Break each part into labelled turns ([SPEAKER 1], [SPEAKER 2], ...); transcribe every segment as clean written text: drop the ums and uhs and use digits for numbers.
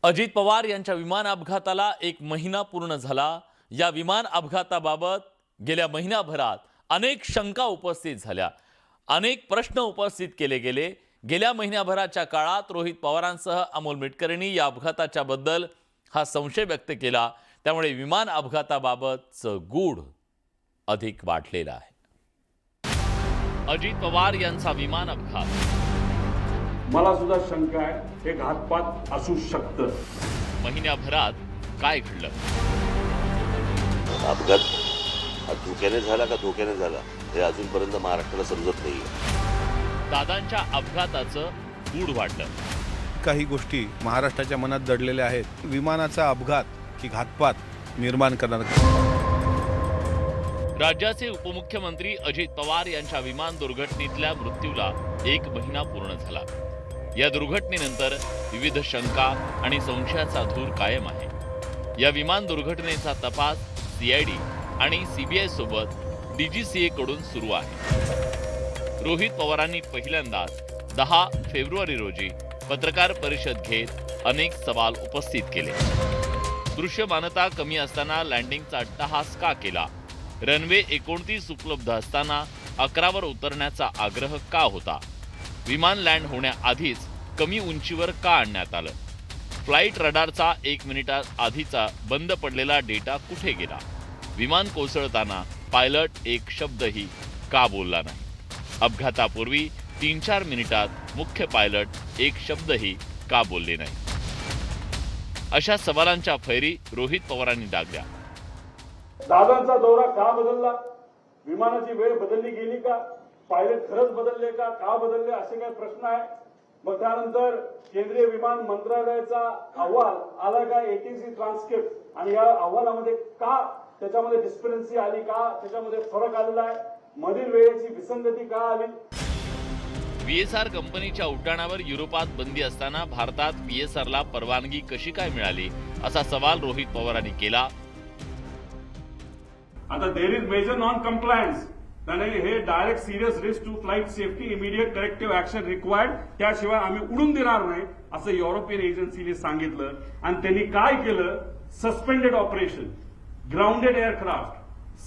[SPEAKER 1] अजित पवार यांच्या विमान अपघाताला 1 महिना पूर्ण झाला। या विमान अपघाताबाबत गेल्या महिनाभरात अनेक शंका उपस्थित झाल्या, अनेक प्रश्न उपस्थित केले गेले। गेल्या महिनाभराच्या काळात रोहित पवारांसह अमोल मिटकरींनी या अपघाताच्या बद्दल हा संशय व्यक्त केला। त्यामुळे विमान अपघाताबाबतचं गूढ अधिक वाढलेलं आहे। अजित पवार यांचा विमान अपघात,
[SPEAKER 2] मला सुद्धा शंका आहे हे घातपात असू शकतं।
[SPEAKER 1] महिन्याभरात काय घडलं?
[SPEAKER 3] अपघात हा धोक्याने झाला का धोक्याने झाला हे अजूनपर्यंत महाराष्ट्राला समजत नाही।
[SPEAKER 1] दादांच्या अपघाताचं गूढ वाढलं।
[SPEAKER 4] काही गोष्टी महाराष्ट्राच्या मनात दडलेल्या आहेत। विमानाचा अपघात की घातपात निर्माण करणार।
[SPEAKER 1] राज्याचे उपमुख्यमंत्री अजित पवार यांच्या विमान दुर्घटनेतल्या मृत्यूला 1 महिना पूर्ण झाला। या दुर्घटनेनंतर विविध शंका आणि संशयाचा धूर कायम आहे। या विमान दुर्घटनेचा तपास सीआयडी आणि सीबीआय सोबत डीजीसीए कडून सुरू आहे। रोहित पवारांनी पहिल्यांदाच 10 फेब्रुवारी रोजी पत्रकार परिषद घेत अनेक सवाल उपस्थित केले। दृश्यमानता कमी असताना लँडिंगचा अट्टहास का केला? रनवे 29 उपलब्ध असताना 11 वर उतरण्याचा आग्रह का होता? विमान लँड होण्याआधीच कमी उंचीवर का आणण्यात आलं? फ्लाईट रडारचा 1 मिनिटा आधीचा बंद पडलेला डेटा कुठे गेला? विमान कोसळताना पायलट एक शब्दही का बोलला नाही? अपघातापूर्वी 3-4 मिनिटात मुख्य पायलट एक शब्दही का बोलले नाही? अशा सवालांच्या फैरी रोहित पवारांनी डागल्या।
[SPEAKER 2] दादांचा दौरा का बदलला? विमानाची वेळ बदलली गेली का? पायलट खरंच बदलले का बदलले असे काही प्रश्न आहे। मग त्यानंतर केंद्रीय विमान मंत्रालयाचा अहवाल आला का? एटीसी ट्रान्सक्रिप्ट आणि या अहवालामध्ये का त्याच्यामध्ये डिस्क्रिपन्सी आली का? त्याच्यामध्ये फरक आलेला आहे? मधील वेळेची विसंगती का आली?
[SPEAKER 1] व्हीएसआर कंपनीच्या उड्डाणावर युरोपात बंदी असताना भारतात व्हीएसआरला परवानगी कशी काय मिळाली असा सवाल रोहित पवारांनी केला।
[SPEAKER 2] आता there is major non compliance, त्याने हे direct serious risk to flight safety, immediate corrective action required, त्याशिवाय आम्ही उडून देणार नाही असं युरोपियन एजन्सीने सांगितलं। आणि त्यांनी काय केलं? सस्पेंडेड ऑपरेशन, ग्राउंडेड एअरक्राफ्ट,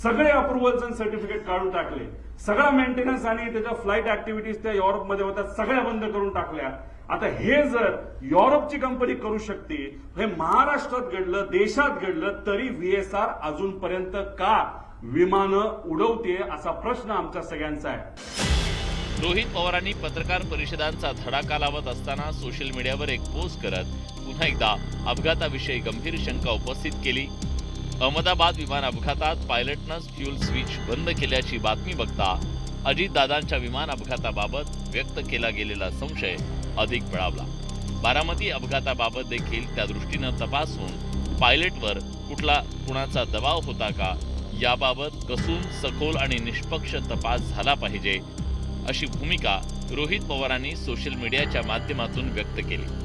[SPEAKER 2] सगळे अप्रुव्हल्स आणि सर्टिफिकेट काढून टाकले। सगळा मेंटेनन्स आणि त्याच्या फ्लाईट ऍक्टिव्हिटीज त्या युरोपमध्ये होत्या सगळ्या बंद करून टाकल्या। आता हे जर युरोपची कंपनी करू शकते, हे महाराष्ट्रात घडलं, देशात घडलं, तरी व्हीएसआर अजूनपर्यंत का विमानं उडवते असा प्रश्न आमच्या सगळ्यांचा आहे।
[SPEAKER 1] रोहित पवारांनी पत्रकार परिषदांचा धडाका लावत असताना सोशल मीडियावर एक पोस्ट करत पुन्हा एकदा अपघाताविषयी गंभीर शंका उपस्थित केली। अहमदाबाद विमान अपघातात पायलटनंच फ्यूल स्विच बंद केल्याची बातमी बघता अजितदादांच्या विमान अपघाताबाबत व्यक्त केला गेलेला संशय अधिक बळावला। बारामती अपघाताबाबत देखील त्या दृष्टीनं तपास होऊन पायलटवर कुणाचा दबाव होता का याबाबत कसून सखोल आणि निष्पक्ष तपास झाला पाहिजे अशी भूमिका रोहित पवारांनी सोशल मीडियाच्या माध्यमातून व्यक्त केली।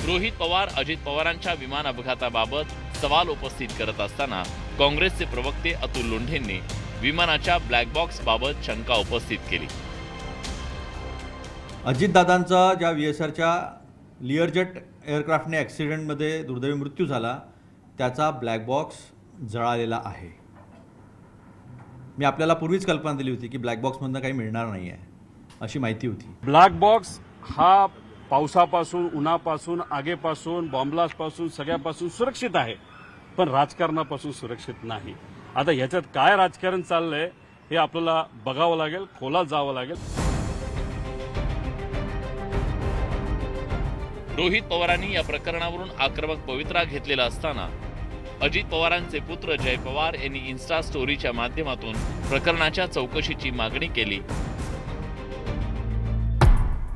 [SPEAKER 1] रोहित पवार अजित पवारांच्या विमान अपघाताबाबत सवाल उपस्थित करत असताना काँग्रेसचे प्रवक्ते अतुल लोंढेंनी विमानाच्या ब्लॅक बॉक्स बाबत शंका उपस्थित केली।
[SPEAKER 5] अजितदादांचा ज्या व्हीएसआरच्या लिअरजेट एअरक्राफ्टने ॲक्सिडेंटमध्ये दुर्दैवी मृत्यू झाला त्याचा ब्लॅक बॉक्स जळालेला आहे। मी आपल्याला पूर्वीच कल्पना दिली होती की ब्लॅक बॉक्समधनं काही मिळणार नाही आहे अशी माहिती होती।
[SPEAKER 6] ब्लॅक बॉक्स हा पावसापासून, उन्हापासून, आगीपासून, बॉम्बलास्टपासून सगळ्यापासून सुरक्षित आहे, पण राजकारणापासून सुरक्षित नाही। आता ह्याच्यात काय राजकारण चाललंय हे आपल्याला बघावं लागेल, खोलात जावं लागेल।
[SPEAKER 1] रोहित पवारांनी या प्रकरणावरून आक्रमक पवित्रा घेतलेला असताना अजित पवारांचे पुत्र जय पवार यांनी इन्स्टा स्टोरीच्या माध्यमातून प्रकरणाच्या चौकशीची मागणी केली।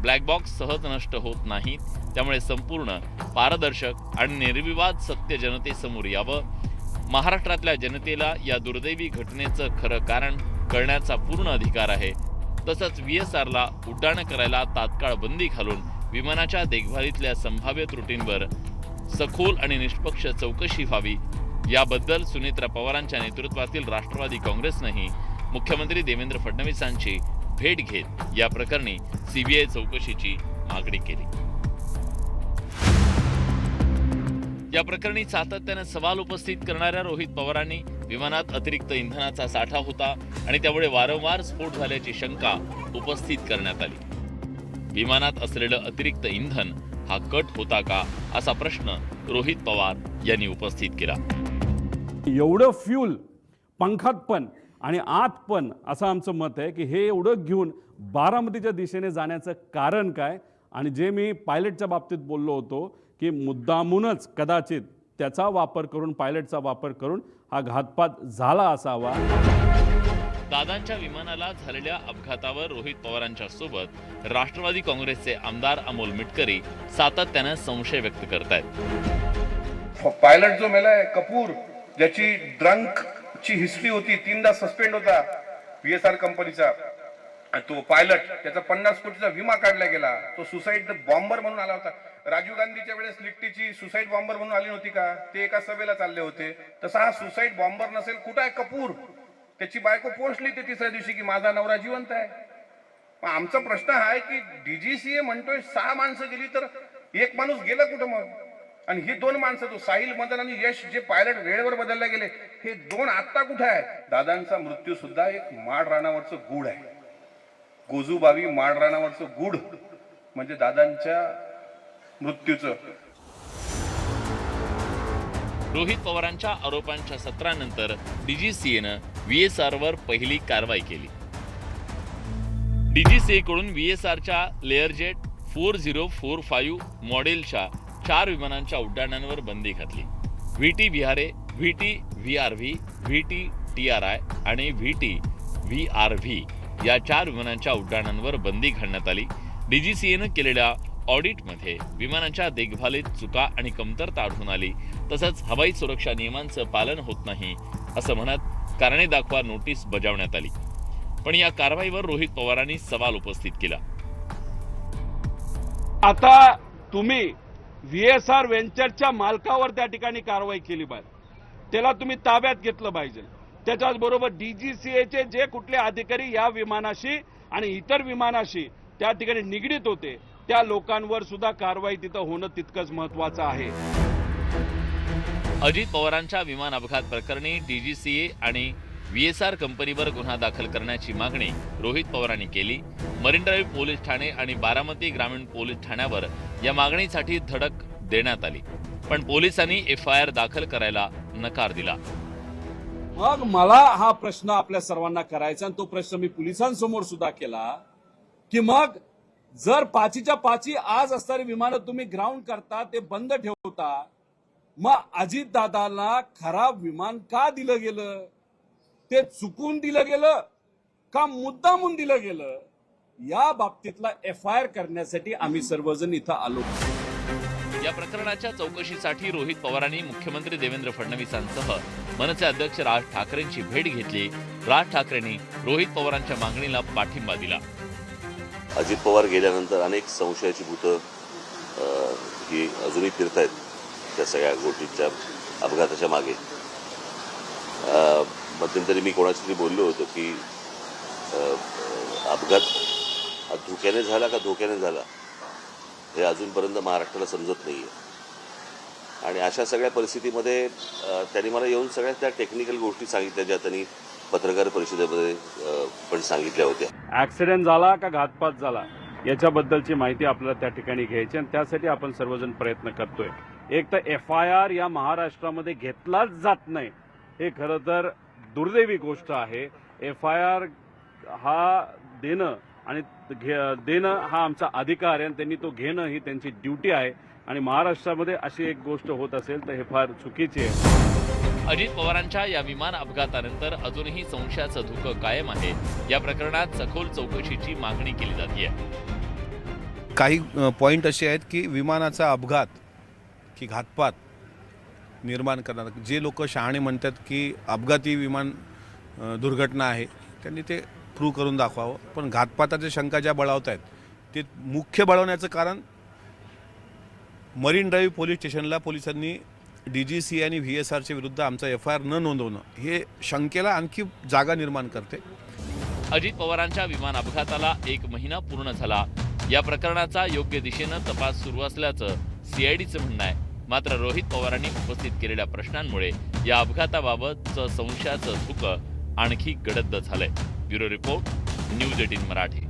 [SPEAKER 1] ब्लॅक बॉक्स सहज नष्ट होत नाहीत, त्यामुळे संपूर्ण पारदर्शक आणि निर्विवाद सत्य जनतेसमोर यावं। महाराष्ट्रातल्या जनतेला या दुर्दैवी घटनेचं खरं कारण कळण्याचा पूर्ण अधिकार आहे। तसंच व्हीएसआरला उड्डाण करायला तात्काळ बंदी घालून विमानाच्या देखभालीतल्या संभाव्य त्रुटींवर सखोल आणि निष्पक्ष चौकशी व्हावी याबद्दल सुनेत्रा पवारांच्या नेतृत्वातील राष्ट्रवादी काँग्रेसनेही मुख्यमंत्री देवेंद्र फडणवीसांची भेट घेत या प्रकरणी सीबीआय चौकशीची मागणी केली। या प्रकरणी सातत्याने सवाल उपस्थित करणाऱ्या रोहित पवारांनी विमानात अतिरिक्त इंधनाचा साठा होता आणि त्यामुळे वारंवार स्फोट झाल्याची शंका उपस्थित करण्यात आली। विमानात असलेलं अतिरिक्त इंधन हा कट होता का असा प्रश्न रोहित पवार यांनी उपस्थित केला।
[SPEAKER 6] एवढं फ्यूल पंखात पण आणि आत पण असं आमचं मत आहे की हे एवढं घेऊन बारामतीच्या दिशेने जाण्याचं कारण काय, आणि जे मी पायलटच्या बाबतीत बोललो होतो की मुद्दामूनच कदाचित त्याचा वापर करून, पायलटचा वापर करून हा घातपात झाला असावा।
[SPEAKER 1] दादांच्या विमानाला झालेल्या अपघातावर रोहित पवारांच्या सोबत राष्ट्रवादी काँग्रेसचे आमदार अमोल मिटकरी सातत्याने संशय व्यक्त करतायत।
[SPEAKER 4] पायलट जो मेलाय कपूर, ज्याची ड्रंकची हिस्ट्री होती, 3दा सस्पेंड होता VSR कंपनीचा, तो पायलट, त्याचा 50 कोटीचा विमा काढला गेला, तो सुसाईड बॉम्बर म्हणून आला होता। राजीव गांधीच्या वेळेस लिट्टीची सुसाईड बॉम्बर म्हणून आली नव्हती का, ते एका सभेला चालले होते, तसा हा सुसाईड बॉम्बर नसेल। कुठं आहे कपूर? त्याची बायको पोहोचली ते तिसऱ्या दिवशी की माझा नवरा जिवंत आहे। आमचा प्रश्न हा आहे की DGCA म्हणतोय 6 माणसं गेली, तर एक माणूस गेला कुठं मग? आणि ही 2 माणसं, तो साहिल मदन आणि यश, जे पायलट वेळेवर बदलले गेले, हे 2 आत्ता कुठे आहे? दादांचा मृत्यू सुद्धा एक माड रानावरचं गूढ आहे। गोजूबावी माड रानावरचं गूढ म्हणजे दादांच्या मृत्यूचं।
[SPEAKER 1] रोहित पवारांच्या आरोपांच्या सत्रानंतर DGCAनं VSR वर पहिली कारवाई केली। DGCA कडून VSRच्या लेअरजेट 4045 मॉडेलच्या 4 विमानांच्या उड्डाणांवर बंदी घातली। VT विहारे, VT VRV, VT TRI आणि VT VRV या 4 विमानांच्या उड्डाणांवर बंदी घालण्यात आली। DGCAनं केलेल्या ऑडिटमध्ये विमानांच्या देखभालीत चुका आणि कमतरता आढळून आली, तसंच हवाई सुरक्षा नियमांचं पालन होत नाही असं म्हणत कारणे दाखवा नोटीस बजावण्यात आली। पण या कारवाईवर रोहित पवारांनी सवाल उपस्थित केला।
[SPEAKER 6] आता तुम्ही VSR व्हेंचरच्या मालकावर त्या ठिकाणी कारवाई केली पाहिजे, त्याला तुम्ही ताब्यात घेतलं पाहिजे। त्याच्याच बरोबर DGCAचे जे कुठले अधिकारी या विमानाशी आणि इतर विमानाशी त्या ठिकाणी निगडीत होते, त्या लोकांवर सुद्धा कारवाई तिथं होणं तितकंच महत्वाचं आहे।
[SPEAKER 1] अजित पवारांच्या विमान अपघात प्रकरणी DGCA आणि VSR कंपनीवर गुन्हा दाखल करण्याची मागणी रोहित पवारांनी केली। मरीन ड्राईव्ह पोलीस ठाणे आणि बारामती ग्रामीण पोलीस ठाण्यावर या मागणीसाठी धडक देण्यात आली, पण पोलिसांनी FIR दाखल करायला नकार दिला।
[SPEAKER 6] मग मला हा प्रश्न आपल्या सर्वांना करायचा, आणि तो प्रश्न मी पोलिसांसमोर सुद्धा केला की मग जर 5च्या 5 आज असणारी विमानं तुम्ही ग्राउंड करता, ते बंद ठेवता, मग अजितदादांना खराब विमान का दिलं गेलं? ते चुकून दिलं गेलं का मुद्दामून दिलं गेलं? या बाबतीतला FIR करण्यासाठी आम्ही सर्वजण इथं आलो।
[SPEAKER 1] या प्रकरणाच्या चौकशीसाठी रोहित पवारांनी मुख्यमंत्री देवेंद्र फडणवीसांसह मनसे अध्यक्ष राज ठाकरेंची भेट घेतली। राज ठाकरेंनी रोहित पवारांच्या मागणीला पाठिंबा दिला।
[SPEAKER 3] अजित पवार गेल्यानंतर अनेक संशयाची भूतं ही अजूनही फिरतायत त्या सगळ्या गोष्टीच्या अपघाताच्या मागे। मध्यंतरी मी कोणाशी तरी बोललो होतो की अपघात धोक्याने झाला का धोक्याने झाला हे अजूनपर्यंत महाराष्ट्राला समजत नाही आहे। आणि अशा सगळ्या परिस्थितीमध्ये त्यांनी मला येऊन सगळ्या त्या टेक्निकल गोष्टी सांगितल्या, ज्या त्यांनी पत्रकार परिषदेमध्ये पण सांगितल्या होत्या।
[SPEAKER 6] ऍक्सिडेंट झाला का घातपात झाला याच्याबद्दलची माहिती आपल्याला त्या ठिकाणी घ्यायची, आणि त्यासाठी आपण सर्वजण प्रयत्न करतोय। एक तर FIR या महाराष्ट्रामध्ये घेतलाच जात नाही, हे खरं तर दुर्दैवी गोष्ट आहे। FIR हा देणं आणि देणं हा आमचा अधिकार आहे, आणि त्यांनी तो घेणं ही त्यांची ड्युटी आहे, आणि महाराष्ट्रामध्ये अशी एक गोष्ट होत असेल तर हे फार चुकीचे आहे।
[SPEAKER 1] अजित पवारांच्या या विमान अपघातानंतर अजूनही संशयाचं धुकं कायम आहे। या प्रकरणात सखोल चौकशीची मागणी केली जाते।
[SPEAKER 4] काही पॉईंट असे आहेत की विमानाचा अपघात की घातपात निर्माण करणार, जे लोक शहाणे म्हणतात की अपघाती विमान दुर्घटना आहे, त्यांनी ते प्रूव्ह करून दाखवावं। पण घातपाताच्या शंका ज्या बळावत आहेत, ते मुख्य बळवण्याचं कारण मरीन ड्राईव्ह पोलीस स्टेशनला पोलिसांनी DGCA आणि VSRच्या विरुद्ध आमचा FIR न नोंदवणं हे शंकेला आणखी जागा निर्माण करते।
[SPEAKER 1] अजित पवारांच्या विमान अपघाताला 1 महिना पूर्ण झाला। या प्रकरणाचा योग्य दिशेनं तपास सुरू असल्याचं सीआयडीचं म्हणणं आहे. मात्र रोहित पवारांनी उपस्थित केलेल्या प्रश्नांमुळे या अपघाताबाबतचं संशयाचं धुकं आणखी गडद झालंय. Bureau report, news 18 Marathi.